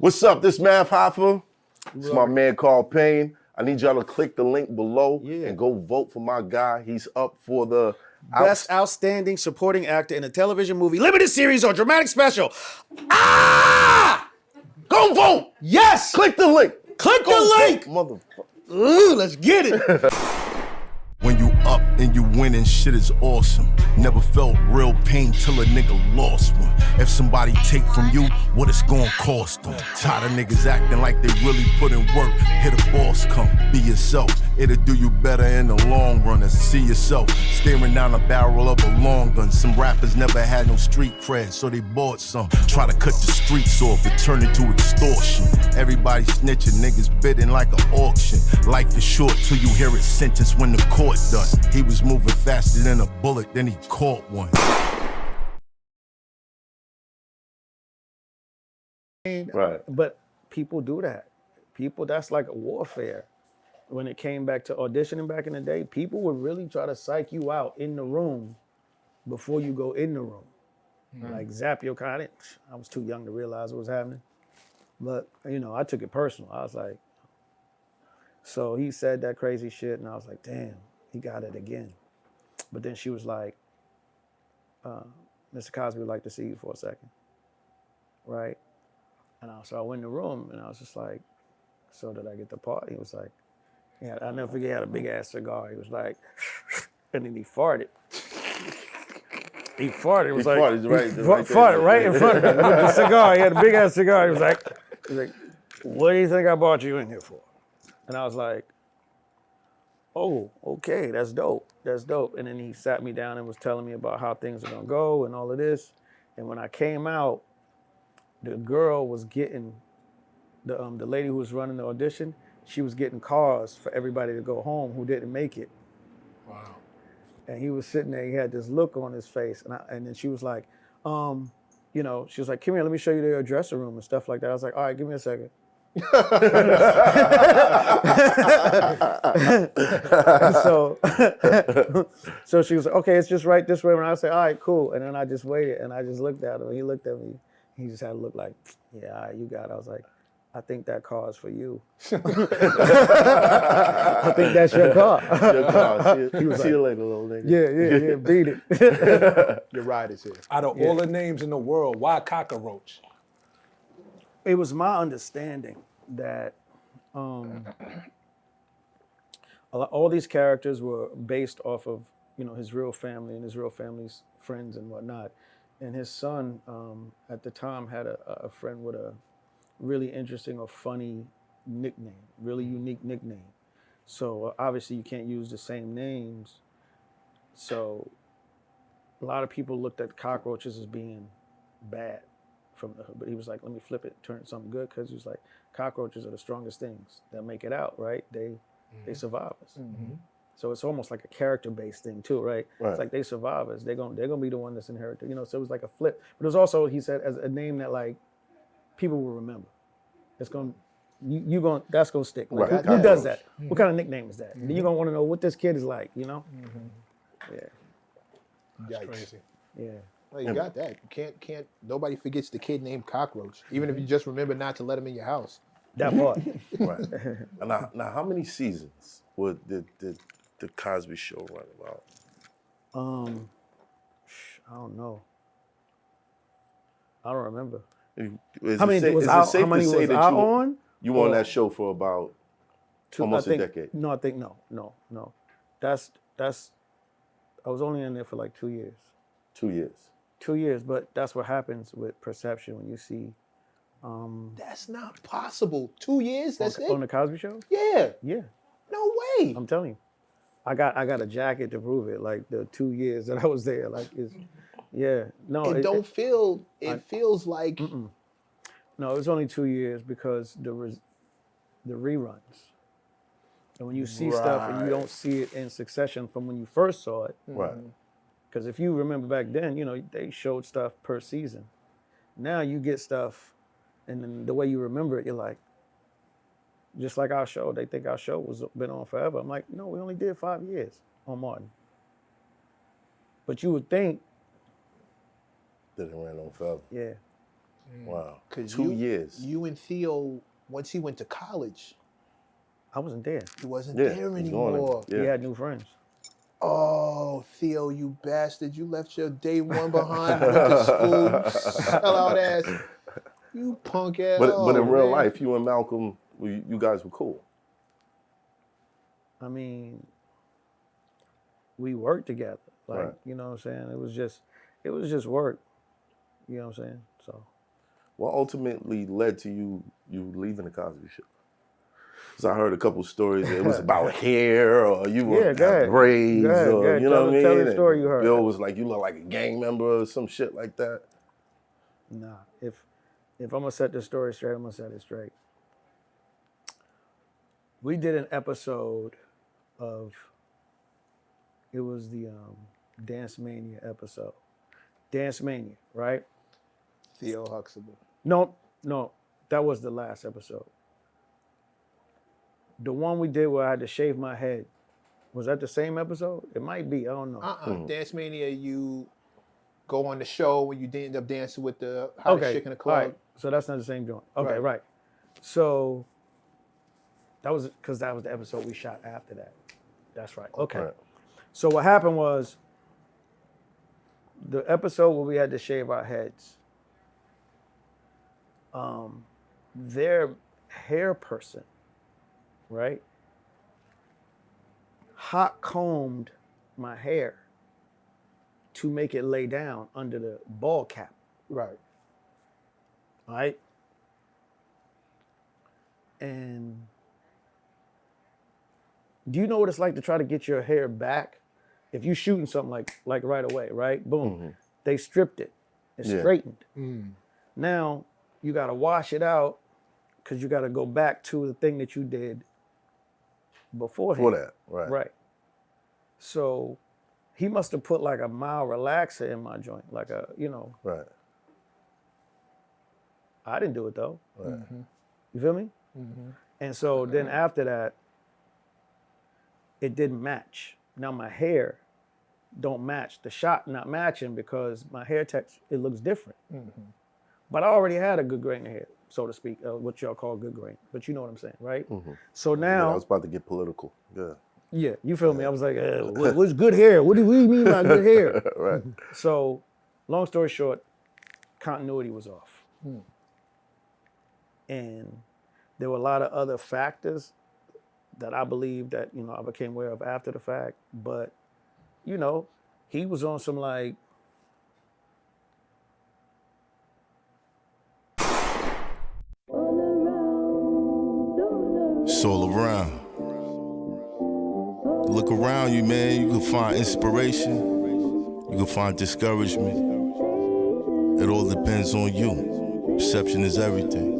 What's up? This man Hoffa. It's my man called Payne. I need y'all to click the link below and go vote for my guy. He's up for the Best Outstanding Supporting Actor in a Television Movie, Limited Series, or Dramatic Special. Ah! Go vote! Yes! Click the link. Click the link! Motherfucker. Ooh, let's get it. When you up and you winning, shit is awesome. Never felt real pain till a nigga lost one. If somebody take from you, what it's gonna cost them? Tired of niggas acting like they really put in work. Hit a boss, come be yourself. It'll do you better in the long run and see yourself staring down the barrel of a long gun. Some rappers never had no street cred, so they bought some. Try to cut the streets off, it turned into extortion. Everybody snitching, niggas bidding like an auction. Life is short till you hear it sentenced when the court done. He was moving faster than a bullet, then he caught one. Right. But people do that. People, that's like a warfare. When it came back to auditioning back in the day, people would really try to psych you out in the room before you go in the room. Like zap your kind. I was too young to realize what was happening. But, you know, I took it personal. I was like, so he said that crazy shit, and I was like, damn, he got it again. But then she was like, Mr. Cosby would like to see you for a second. Right? And so I went in the room, and I was just like, so did I get the part? He was like, yeah, I'll never forget, he had a big-ass cigar. He was like, and then he farted. He farted. It was like, farted right in front of me with the cigar. He had a big-ass cigar. He was like, what do you think I brought you in here for? And I was like, oh, okay, that's dope. That's dope. And then he sat me down and was telling me about how things are gonna go and all of this. And when I came out, the girl was getting, the lady who was running the audition, she was getting cars for everybody to go home who didn't make it. Wow. And he was sitting there, he had this look on his face. And then she was like, you know, she was like, come here, let me show you their dressing room and stuff like that. I was like, all right, give me a second. so she was like, okay, it's just right this way. And I said, all right, cool. And then I just waited and I just looked at him. He looked at me. He just had a look like, yeah, all right, you got it. I was like, I think that car is for you. I think that's your car. Your car. He was See like, you later, little nigga. Yeah, beat it. Your ride is here. Out of all the names in the world, why Cockroach? It was my understanding that all these characters were based off of, you know, his real family and his real family's friends and whatnot. And his son, at the time, had a friend with a really interesting or funny nickname, really unique nickname. So obviously you can't use the same names. So a lot of people looked at cockroaches as being bad from the hood, but he was like, let me flip it, turn it something good, because he was like, cockroaches are the strongest things that make it out, right? They survive us. Mm-hmm. So it's almost like a character-based thing too, right? It's like they survive us. They're gonna be the one that's inherited, you know. So it was like a flip. But it was also, he said, as a name that like people will remember. It's gonna, that's gonna stick. Like, who does that? Mm-hmm. What kind of nickname is that? Mm-hmm. You're gonna want to know what this kid is like, you know? Mm-hmm. Yeah. That's crazy. Yeah. Well, you got that. You can't. Nobody forgets the kid named Cockroach, even if you just remember not to let him in your house. That part. Right. Now, how many seasons did the Cosby Show run about? I don't know. I don't remember. How many was out on? You were on that show for about almost a decade. No, I think no. That's I was only in there for like 2 years. 2 years. 2 years, but that's what happens with perception when you see. That's not possible. 2 years. That's it. On the Cosby Show? Yeah. Yeah. No way. I'm telling you, I got a jacket to prove it. Like the 2 years that I was there, like it's, yeah. No, it feels like. No, it was only 2 years because the reruns. And when you see stuff and you don't see it in succession from when you first saw it. Right. Because if you remember back then, you know, they showed stuff per season. Now you get stuff, and then the way you remember it, you're like, just like our show, they think our show was been on forever. I'm like, no, we only did 5 years on Martin. But you would think that it ran on forever. Yeah. Wow. 'Cause 2 years. You and Theo, once he went to college, I wasn't there. he wasn't Yeah, there he's going anymore. Yeah. He had new friends. Oh, Theo, you bastard. You left your day one behind with the school. Sellout ass. You punk ass. But in real man. life, you and Malcolm, you guys were cool. I mean, we worked together. Like, Right. you know what I'm saying? It was just work. You know what I'm saying? So What ultimately led to you leaving the Cosby Show? Because I heard a couple stories. It was about hair, or you were go ahead. braids, Go ahead, or go ahead. you know what I mean. Tell the And story you heard. Bill was like, you look like a gang member or some shit like that. nah. If I'm gonna set the story straight, I'm gonna set it straight. We did an episode of, it was the Dance Mania episode. Dance Mania, right? Theo Huxtable. No, that was the last episode. The one we did where I had to shave my head, was that the same episode? It might be, I don't know. Dance Mania, you go on the show when you end up dancing with the hottest chick in the club. All right. So that's not the same joint. Okay, Right. right. So that was because that was the episode we shot after that. That's right. Okay. Right. So what happened was the episode where we had to shave our heads. Their hair person, right, hot combed my hair to make it lay down under the ball cap. Right. Right? And do you know what it's like to try to get your hair back? If you shooting something like right away, right? Boom. They stripped it and straightened. Now you gotta wash it out because you gotta go back to the thing that you did beforehand. For that, right. Right. So he must have put like a mild relaxer in my joint, like a, you know. Right. I didn't do it though. Right. You feel me? And so then after that, it didn't match. Now my hair don't match. The shot not matching because my hair texture, it looks different. But I already had a good grain of hair, so to speak, what y'all call good grain. But you know what I'm saying, right? So Yeah, now, I was about to get political. Yeah. yeah, you feel me? I was like, what's good hair? What do you mean by good hair? Right. So, long story short, continuity was off. And there were a lot of other factors that I believe that, you know, I became aware of after the fact. But, you know, he was on some like, It's all around. Look around you, man. You can find inspiration. You can find discouragement. It all depends on you. Perception is everything.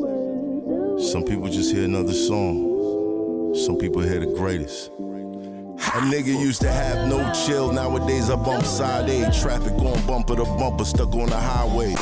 Some people just hear another song. Some people hear the greatest. A nigga used to have no chill. Nowadays I bump side A. Traffic going bumper to bumper, stuck on the highway.